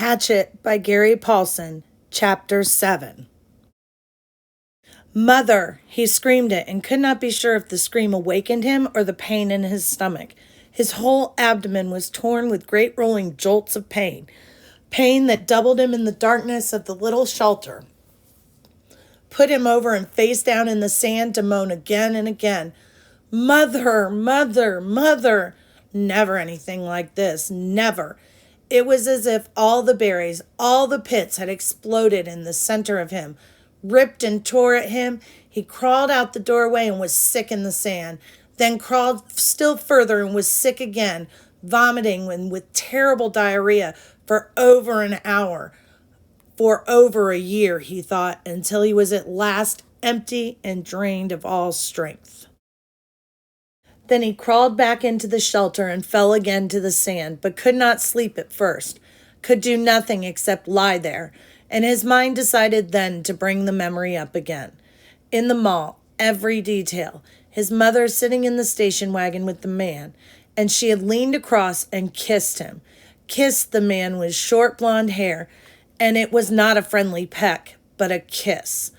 Hatchet by Gary Paulson, Chapter 7. Mother! He screamed it and could not be sure if the scream awakened him or the pain in his stomach. His whole abdomen was torn with great rolling jolts of pain, pain that doubled him in the darkness of the little shelter, put him over and face down in the sand to moan again and again, "Mother, mother, mother!" Never anything like this, never. It was as if all the berries, all the pits had exploded in the center of him, ripped and tore at him. He crawled out the doorway and was sick in the sand, then crawled still further and was sick again, vomiting and with terrible diarrhea for over an hour, for over a year, he thought, until he was at last empty and drained of all strength. Then he crawled back into the shelter and fell again to the sand, but could not sleep at first, could do nothing except lie there, and his mind decided then to bring the memory up again. In the mall, every detail, his mother sitting in the station wagon with the man, and she had leaned across and kissed him, kissed the man with short blonde hair, and it was not a friendly peck, but a kiss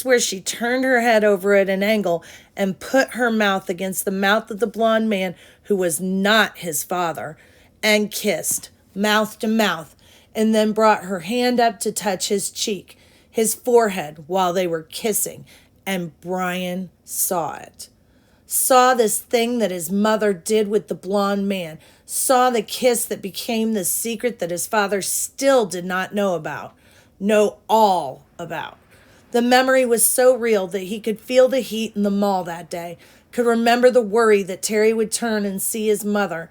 where she turned her head over at an angle and put her mouth against the mouth of the blond man who was not his father, and kissed, mouth to mouth, and then brought her hand up to touch his cheek, his forehead, while they were kissing, and Brian saw it. Saw this thing that his mother did with the blond man, saw the kiss that became the secret that his father still did not know all about. The memory was so real that he could feel the heat in the mall that day, could remember the worry that Terry would turn and see his mother,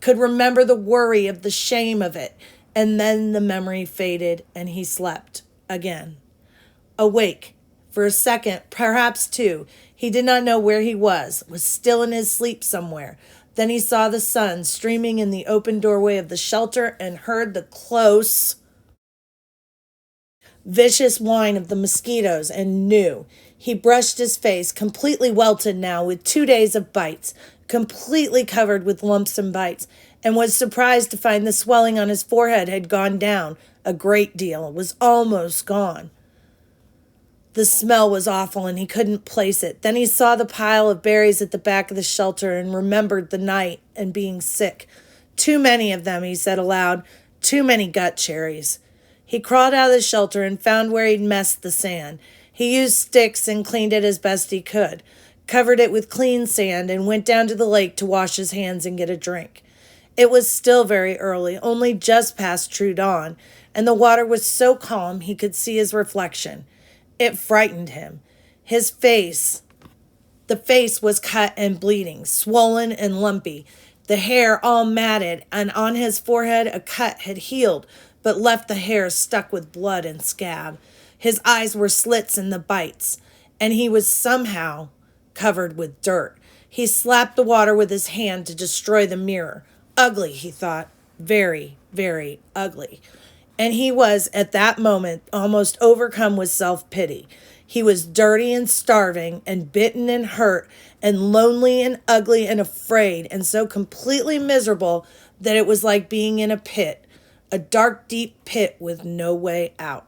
could remember the worry of the shame of it, and then the memory faded and he slept again. Awake, for a second, perhaps two, he did not know where he was still in his sleep somewhere. Then he saw the sun streaming in the open doorway of the shelter and heard the close, vicious whine of the mosquitoes and knew. He brushed his face, completely welted now with 2 days of bites, completely covered with lumps and bites, and was surprised to find the swelling on his forehead had gone down a great deal. It was almost gone. The smell was awful and he couldn't place it. Then he saw the pile of berries at the back of the shelter and remembered the night and being sick. Too many of them, he said aloud. Too many gut cherries. He crawled out of the shelter and found where he'd messed the sand. He used sticks and cleaned it as best he could, covered it with clean sand, and went down to the lake to wash his hands and get a drink. It was still very early, only just past true dawn, and the water was so calm he could see his reflection. It frightened him. The face was cut and bleeding, swollen and lumpy, the hair all matted, and on his forehead a cut had healed, but left the hair stuck with blood and scab. His eyes were slits in the bites, and he was somehow covered with dirt. He slapped the water with his hand to destroy the mirror. Ugly, he thought. Very, very ugly. And he was, at that moment, almost overcome with self-pity. He was dirty and starving and bitten and hurt and lonely and ugly and afraid and so completely miserable that it was like being in a pit, a dark, deep pit with no way out.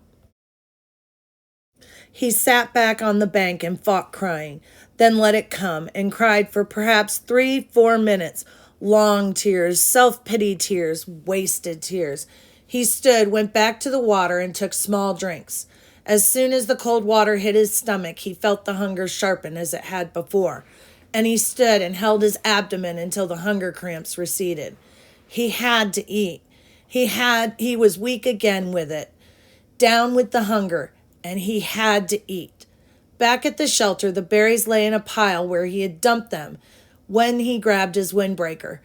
He sat back on the bank and fought crying, then let it come, and cried for perhaps 3-4 minutes, long tears, self-pity tears, wasted tears. He stood, went back to the water, and took small drinks. As soon as the cold water hit his stomach, he felt the hunger sharpen as it had before, and he stood and held his abdomen until the hunger cramps receded. He had to eat. He was weak again with it, down with the hunger, and he had to eat. Back at the shelter, the berries lay in a pile where he had dumped them when he grabbed his windbreaker.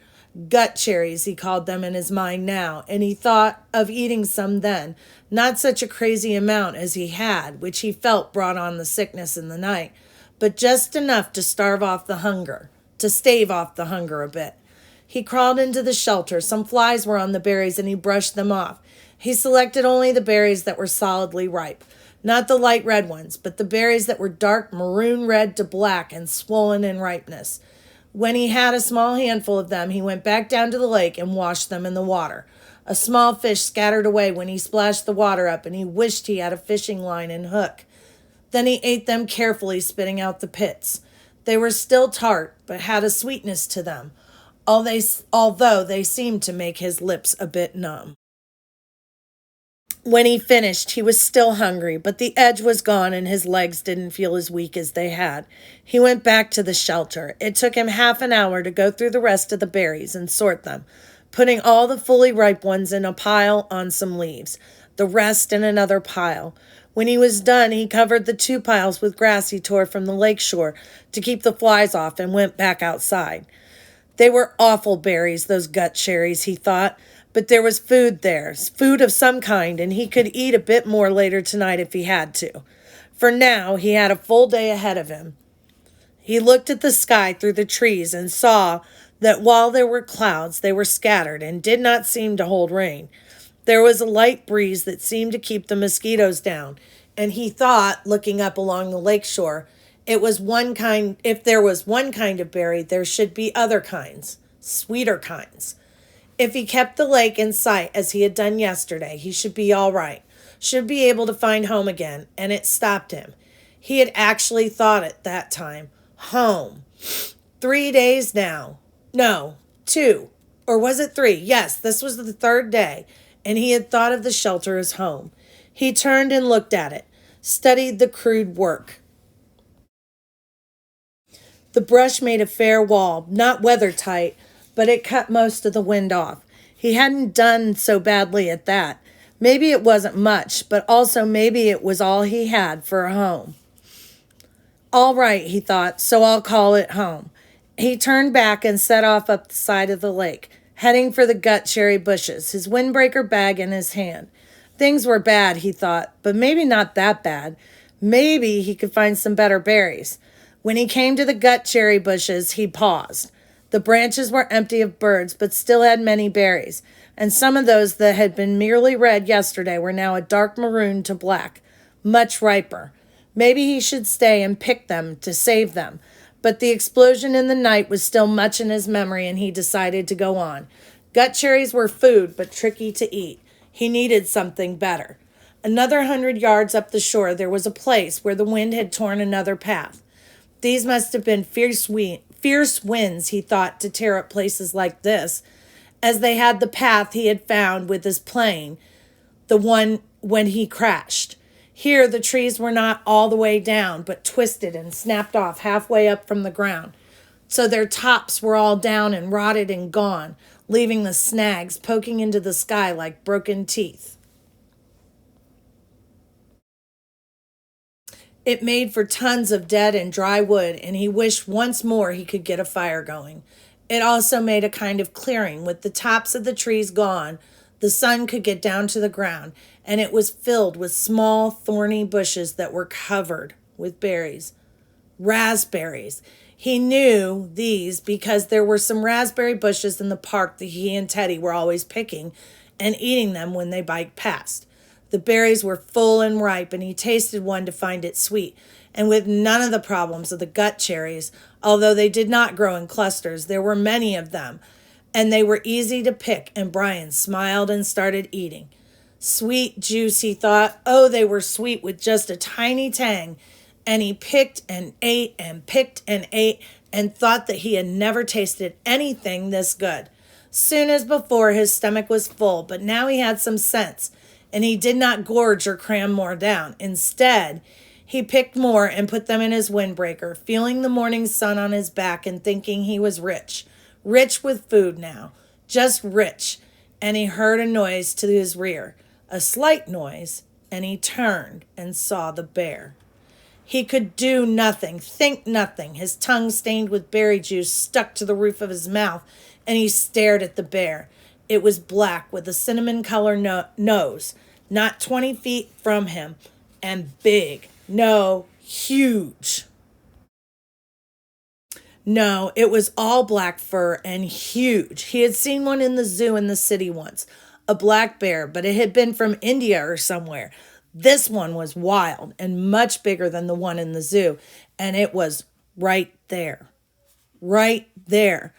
Gut cherries, he called them in his mind now, and he thought of eating some then, not such a crazy amount as he had, which he felt brought on the sickness in the night, but just enough to stave off the hunger a bit. He crawled into the shelter. Some flies were on the berries, and he brushed them off. He selected only the berries that were solidly ripe, not the light red ones, but the berries that were dark maroon red to black and swollen in ripeness. When he had a small handful of them, he went back down to the lake and washed them in the water. A small fish scattered away when he splashed the water up, and he wished he had a fishing line and hook. Then he ate them carefully, spitting out the pits. They were still tart, but had a sweetness to them, although they seemed to make his lips a bit numb. When he finished, he was still hungry, but the edge was gone and his legs didn't feel as weak as they had. He went back to the shelter. It took him half an hour to go through the rest of the berries and sort them, putting all the fully ripe ones in a pile on some leaves, the rest in another pile. When he was done, he covered the two piles with grass he tore from the lake shore to keep the flies off and went back outside. They were awful berries, those gut cherries, he thought, but there was food there, food of some kind, and he could eat a bit more later tonight if he had to. For now, he had a full day ahead of him. He looked at the sky through the trees and saw that while there were clouds, they were scattered and did not seem to hold rain. There was a light breeze that seemed to keep the mosquitoes down, and he thought, looking up along the lake shore, if there was one kind of berry, there should be other kinds, sweeter kinds. If he kept the lake in sight as he had done yesterday, he should be all right, should be able to find home again, and it stopped him. He had actually thought it that time. Home. 3 days now. No, 2. Or was it 3? Yes, this was the 3rd day, and he had thought of the shelter as home. He turned and looked at it, studied the crude work. The brush made a fair wall, not weather-tight, but it cut most of the wind off. He hadn't done so badly at that. Maybe it wasn't much, but also maybe it was all he had for a home. All right, he thought, so I'll call it home. He turned back and set off up the side of the lake, heading for the gut cherry bushes, his windbreaker bag in his hand. Things were bad, he thought, but maybe not that bad. Maybe he could find some better berries. When he came to the gut cherry bushes, he paused. The branches were empty of birds, but still had many berries, and some of those that had been merely red yesterday were now a dark maroon to black, much riper. Maybe he should stay and pick them to save them, but the explosion in the night was still much in his memory, and he decided to go on. Gut cherries were food, but tricky to eat. He needed something better. Another 100 yards up the shore, there was a place where the wind had torn another path. These must have been fierce winds, he thought, to tear up places like this, as they had the path he had found with his plane, the one when he crashed. Here the trees were not all the way down, but twisted and snapped off halfway up from the ground, so their tops were all down and rotted and gone, leaving the snags poking into the sky like broken teeth. It made for tons of dead and dry wood, and he wished once more he could get a fire going. It also made a kind of clearing. With the tops of the trees gone, the sun could get down to the ground, and it was filled with small, thorny bushes that were covered with berries. Raspberries. He knew these because there were some raspberry bushes in the park that he and Teddy were always picking and eating them when they biked past. The berries were full and ripe, and he tasted one to find it sweet, and with none of the problems of the gut cherries, although they did not grow in clusters. There were many of them, and they were easy to pick, and Brian smiled and started eating. Sweet juice, he thought. Oh, they were sweet with just a tiny tang, and he picked and ate and picked and ate and thought that he had never tasted anything this good. Soon as before, his stomach was full, but now he had some sense, and he did not gorge or cram more down. Instead, he picked more and put them in his windbreaker, feeling the morning sun on his back and thinking he was rich. Rich with food now. Just rich. And he heard a noise to his rear. A slight noise, and he turned and saw the bear. He could do nothing, think nothing. His tongue stained with berry juice stuck to the roof of his mouth, and he stared at the bear. It was black with a cinnamon color nose, not 20 feet from him, and big. No, huge. No, it was all black fur and huge. He had seen one in the zoo in the city once, a black bear, but it had been from India or somewhere. This one was wild and much bigger than the one in the zoo, and it was right there. Right there.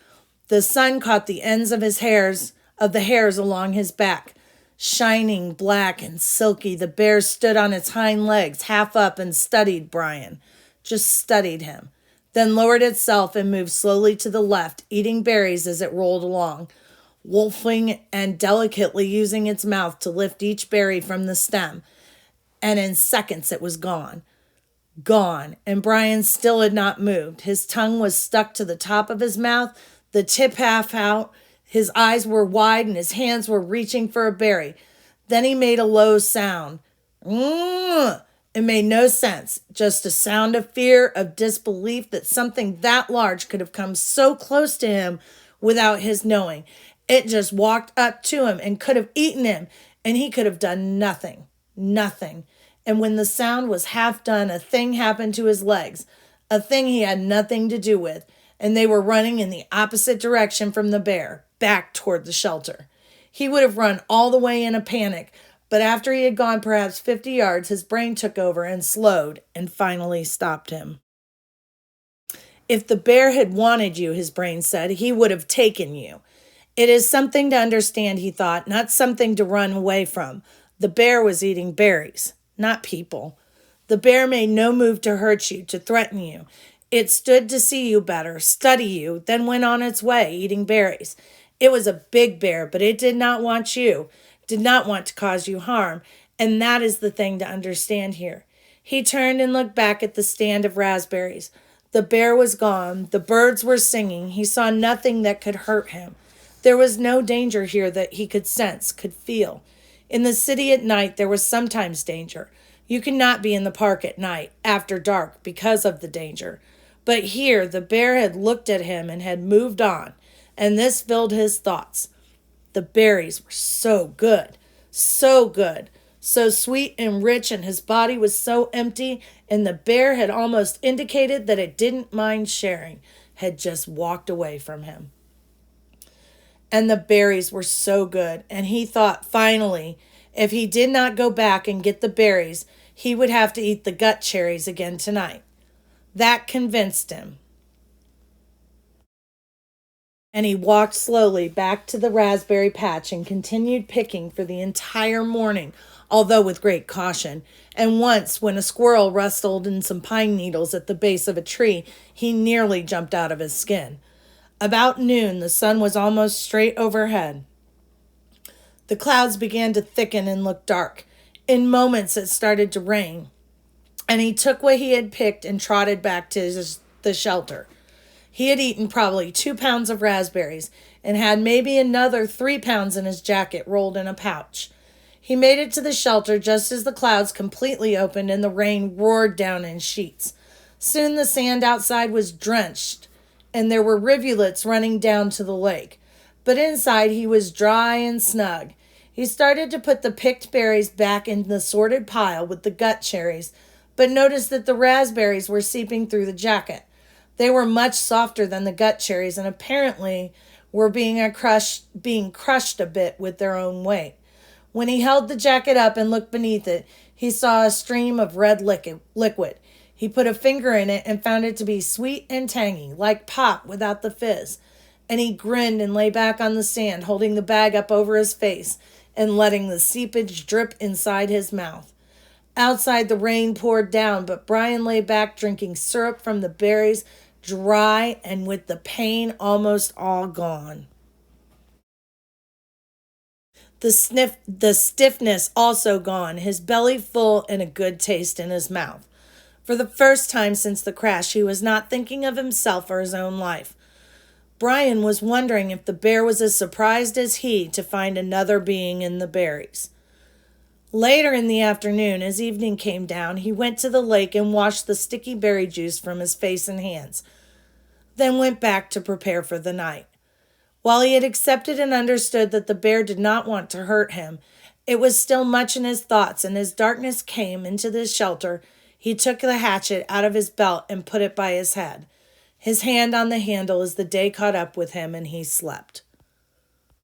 The sun caught the ends of his hairs of the hairs along his back. Shining black and silky, the bear stood on its hind legs, half up, and studied Brian. Just studied him. Then lowered itself and moved slowly to the left, eating berries as it rolled along, wolfing and delicately using its mouth to lift each berry from the stem. And in seconds it was gone. Gone, and Brian still had not moved. His tongue was stuck to the top of his mouth, the tip half out. His eyes were wide and his hands were reaching for a berry. Then he made a low sound. It made no sense, just a sound of fear, of disbelief that something that large could have come so close to him without his knowing. It just walked up to him and could have eaten him, and he could have done nothing. Nothing. And when the sound was half done, a thing happened to his legs, a thing he had nothing to do with, and they were running in the opposite direction from the bear, back toward the shelter. He would have run all the way in a panic, but after he had gone perhaps 50 yards, his brain took over and slowed and finally stopped him. If the bear had wanted you, his brain said, he would have taken you. It is something to understand, he thought, not something to run away from. The bear was eating berries, not people. The bear made no move to hurt you, to threaten you. It stood to see you better, study you, then went on its way, eating berries. It was a big bear, but it did not want you, did not want to cause you harm, and that is the thing to understand here. He turned and looked back at the stand of raspberries. The bear was gone. The birds were singing. He saw nothing that could hurt him. There was no danger here that he could sense, could feel. In the city at night, there was sometimes danger. You could not be in the park at night, after dark, because of the danger. But here, the bear had looked at him and had moved on, and this filled his thoughts. The berries were so good, so sweet and rich, and his body was so empty, and the bear had almost indicated that it didn't mind sharing, had just walked away from him. And the berries were so good, and he thought finally, if he did not go back and get the berries, he would have to eat the gut cherries again tonight. That convinced him. And he walked slowly back to the raspberry patch and continued picking for the entire morning, although with great caution. And once, when a squirrel rustled in some pine needles at the base of a tree, he nearly jumped out of his skin. About noon, the sun was almost straight overhead. The clouds began to thicken and look dark. In moments, it started to rain. And he took what he had picked and trotted back to the shelter. He had eaten probably 2 pounds of raspberries and had maybe another 3 pounds in his jacket rolled in a pouch. He made it to the shelter just as the clouds completely opened and the rain roared down in sheets. Soon the sand outside was drenched and there were rivulets running down to the lake. But inside he was dry and snug. He started to put the picked berries back in the sorted pile with the gut cherries, but noticed that the raspberries were seeping through the jacket. They were much softer than the gut cherries and apparently were being crushed a bit with their own weight. When he held the jacket up and looked beneath it, he saw a stream of red liquid. He put a finger in it and found it to be sweet and tangy, like pop without the fizz. And he grinned and lay back on the sand, holding the bag up over his face and letting the seepage drip inside his mouth. Outside, the rain poured down, but Brian lay back drinking syrup from the berries, dry and with the pain almost all gone. The stiffness also gone, his belly full and a good taste in his mouth. For the first time since the crash, he was not thinking of himself or his own life. Brian was wondering if the bear was as surprised as he to find another being in the berries. Later in the afternoon, as evening came down, he went to the lake and washed the sticky berry juice from his face and hands, then went back to prepare for the night. While he had accepted and understood that the bear did not want to hurt him, it was still much in his thoughts, and as darkness came into the shelter, he took the hatchet out of his belt and put it by his head, his hand on the handle as the day caught up with him and he slept.